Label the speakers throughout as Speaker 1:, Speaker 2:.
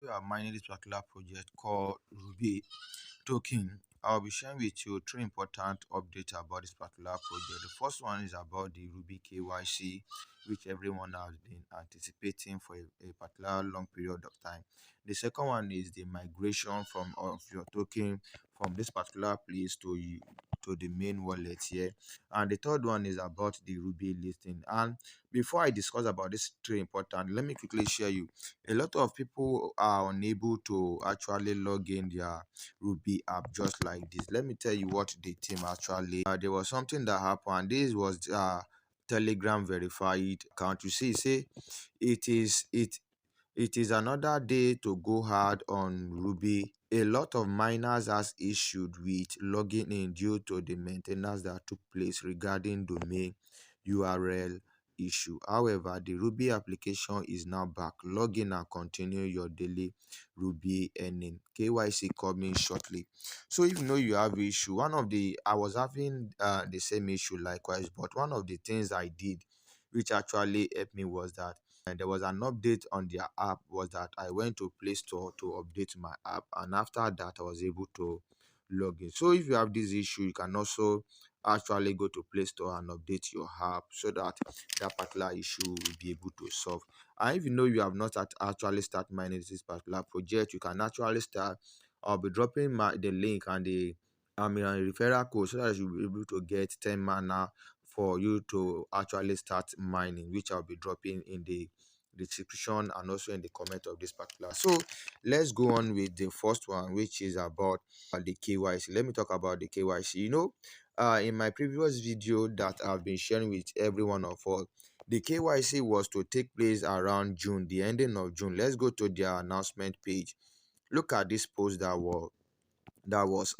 Speaker 1: We are mining this particular project called Rubi Token. I'll be sharing with you three important updates about this particular project. The first one is about the Ruby KYC, which everyone has been anticipating for a particular long period of time. The second one is the migration from of your token from this particular place to the main wallet here. And the third one is about the Ruby listing. And before I discuss about this three important, let me quickly share you a lot of people are unable to actually log in their Ruby app just like this. Let me tell you what the team actually. There was something that happened. This was Telegram verified account. You see, say it is another day to go hard on Ruby. A lot of miners has issued with logging in due to the maintenance that took place regarding domain URL issue. However, the Ruby application is now back. Log in and continue your daily Ruby earning. KYC coming shortly. So if you know you have issue, I was having the same issue likewise, but one of the things I did which actually helped me was that and there was an update on their app was that I went to Play Store to update my app, and after that I was able to log in. So if you have this issue, you can also actually go to Play Store and update your app so that that particular issue will be able to solve. And if you know you have not actually start mining this particular project, you can actually start. I'll be dropping the link and the referral code so that you'll be able to get 10 mana for you to actually start mining, which I'll be dropping in the description and also in the comment of this particular. So let's go on with the first one, which is about the KYC. Let me talk about the KYC. In my previous video that I've been sharing with every one of us, the KYC was to take place around June, the ending of June. Let's go to their announcement page. Look at this post that was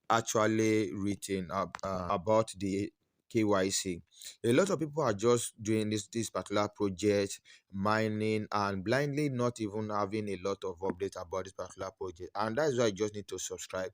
Speaker 1: actually written about the KYC. A lot of people are just doing this particular project, mining and blindly not even having a lot of updates about this particular project. And that's why you just need to subscribe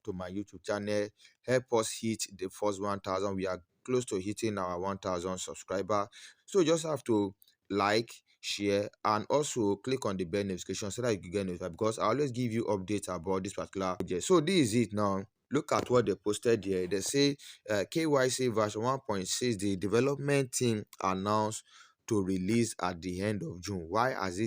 Speaker 1: to my YouTube channel. Help us hit the first 1,000. We are close to hitting our 1,000 subscriber. So you just have to like, share, and also click on the bell notification so that you can get notified, because I always give you updates about this particular project. So this is it now. Look at what they posted here. They say KYC version 1.6, the development team announced to release at the end of June. Why has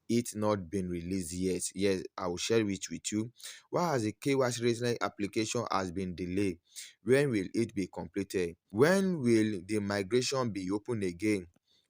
Speaker 1: it not been released yet? Yes, I will share it with you. Why has the KYC recent application has been delayed? When will it be completed? When will the migration be open again?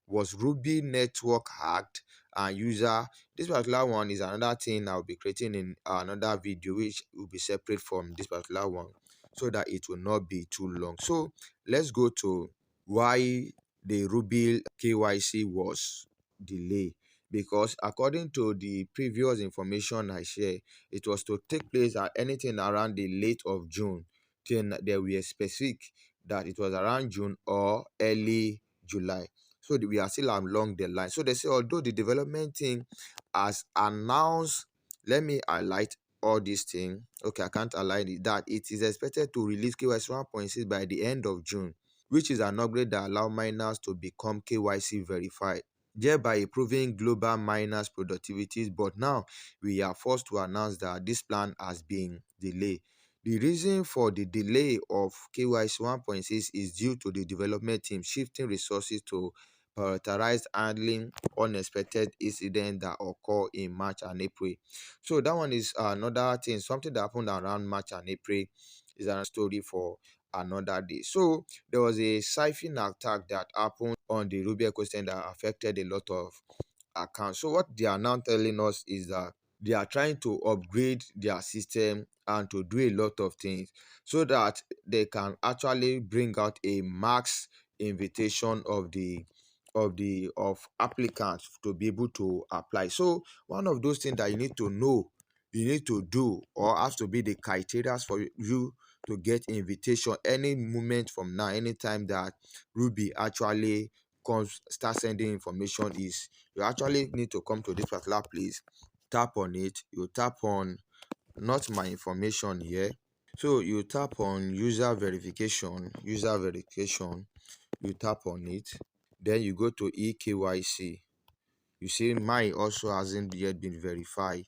Speaker 1: Was Ruby network hacked? And user, this particular one is another thing I'll be creating in another video, which will be separate from this particular one so that it will not be too long. So let's go to why the Ruby KYC was delayed. Because according to the previous information I shared, it was to take place at anything around the late of June. Then there were specific that it was around June or early July. So we are still along the line. So they say, although the development team has announced, let me highlight all these things. Okay, I can't highlight it. That it is expected to release KYC 1.6 by the end of June, which is an upgrade that allow miners to become KYC verified, thereby improving global miners' productivities. But now we are forced to announce that this plan has been delayed. The reason for the delay of KYC 1.6 is due to the development team shifting resources to prioritize handling unexpected incidents that occur in March and April. So that one is another thing, something that happened around March and April is another story for another day. So there was a siphon attack that happened on the Ruby ecosystem that affected a lot of accounts. So what they are now telling us is that they are trying to upgrade their system and to do a lot of things so that they can actually bring out a max invitation of applicants to be able to apply. So one of those things that you need to know, you need to do, or has to be the criteria for you to get invitation any moment from now, anytime that Ruby actually comes start sending information, is you actually need to come to this particular place, tap on it, you tap on not my information here. So you tap on user verification, you tap on it, then you go to eKYC. You see, mine also hasn't yet been verified.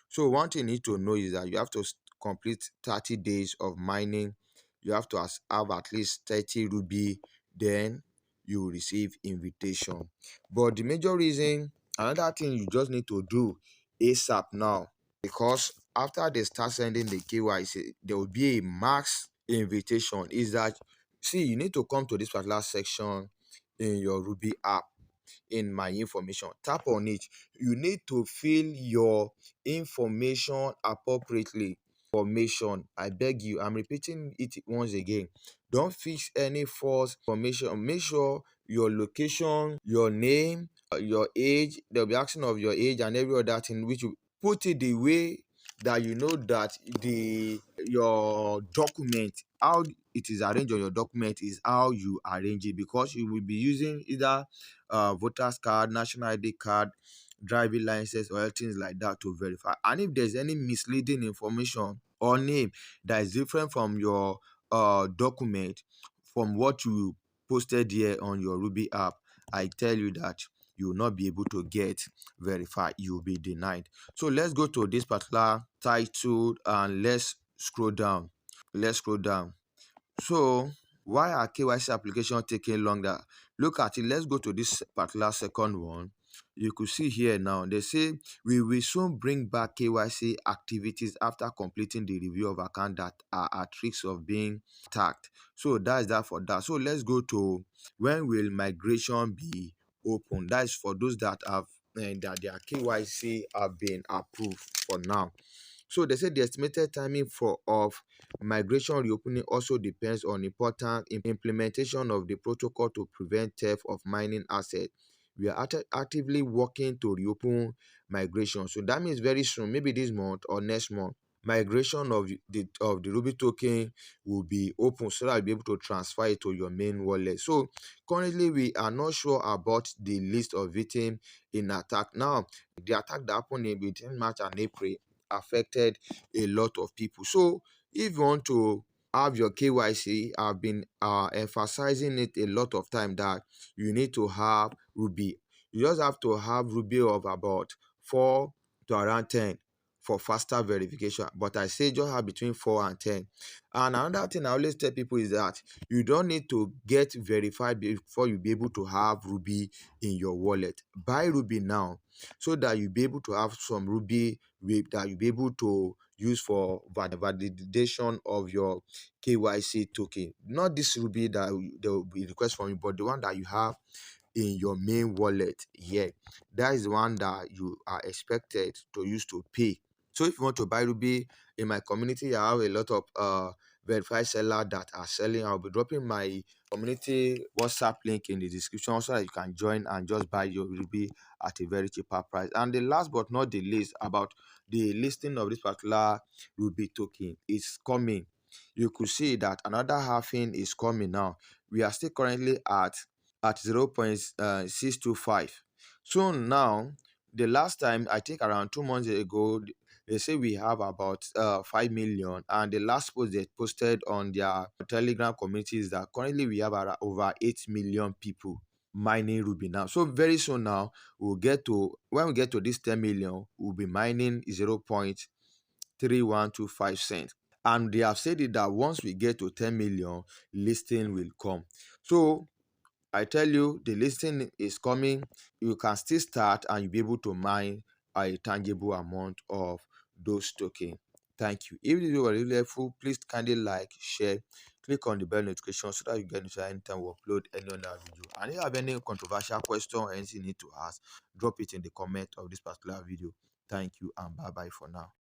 Speaker 1: So one thing you need to know is that you have to complete 30 days of mining. You have to have at least 30 ruby, then you will receive invitation. But the major reason, another thing you just need to do ASAP now, because after they start sending the KYC, there will be a max invitation. Is that, see, you need to come to this particular section in your Ruby app, in my information. Tap on it. You need to fill your information appropriately. Information, I beg you, I'm repeating it once again. Don't fix any false information. Make sure your location, your name, your age, they'll be asking of your age and every other thing, which you put it the way that you know that the your document, how it is arranged on your document is how you arrange it, because you will be using either voters card, national ID card, driving license, or things like that to verify. And if there's any misleading information or name that is different from your document, from what you posted here on your Ruby app, I tell you that you will not be able to get verified. You will be denied. So let's go to this particular title and let's scroll down. Let's scroll down. So why are KYC application taking longer? Look at it. Let's go to this particular second one. You could see here now, they say we will soon bring back KYC activities after completing the review of accounts that are at risk of being attacked. So that's that for that. So let's go to when will migration be open? That is for those that have that their KYC have been approved for now. So they said the estimated timing for of migration reopening also depends on important implementation of the protocol to prevent theft of mining assets. We are actively working to reopen migration. So that means very soon, maybe this month or next month, migration of the Ruby token will be open so that you'll be able to transfer it to your main wallet. So currently we are not sure about the list of victims in attack. Now, the attack that happened between March and April affected a lot of people. So if you want to have your KYC, I've been emphasizing it a lot of time that you need to have Ruby. You just have to have Ruby of about 4 to around 10 for faster verification. But I say just have between 4 and 10. And another thing I always tell people is that you don't need to get verified before you be able to have Ruby in your wallet. Buy Ruby now so that you'll be able to have some Ruby that you'll be able to use for validation of your KYC token. Not this Ruby that there will be request from you, but the one that you have in your main wallet. Yeah, that is the one that you are expected to use to pay. So if you want to buy Ruby in my community, I have a lot of verified seller that are selling. I'll be dropping my community WhatsApp link in the description so that you can join and just buy your Ruby at a very cheaper price. And the last but not the least, about the listing of this particular Ruby token is coming. You could see that another halving is coming now. We are still currently at 0.625. So now, the last time, I think around 2 months ago, they say we have about 5 million, and the last post they posted on their Telegram community is that currently we have over 8 million people mining Ruby now. So very soon now, when we get to this 10 million, we'll be mining 0.3125 cents. And they have said it that once we get to 10 million, listing will come. So I tell you, the listing is coming. You can still start and you'll be able to mine a tangible amount of those tokens. Thank you. If this video was really helpful, please kindly like, share, click on the bell notification so that you get notified anytime we upload any other video. And if you have any controversial question or anything you need to ask, drop it in the comment of this particular video. Thank you and bye bye for now.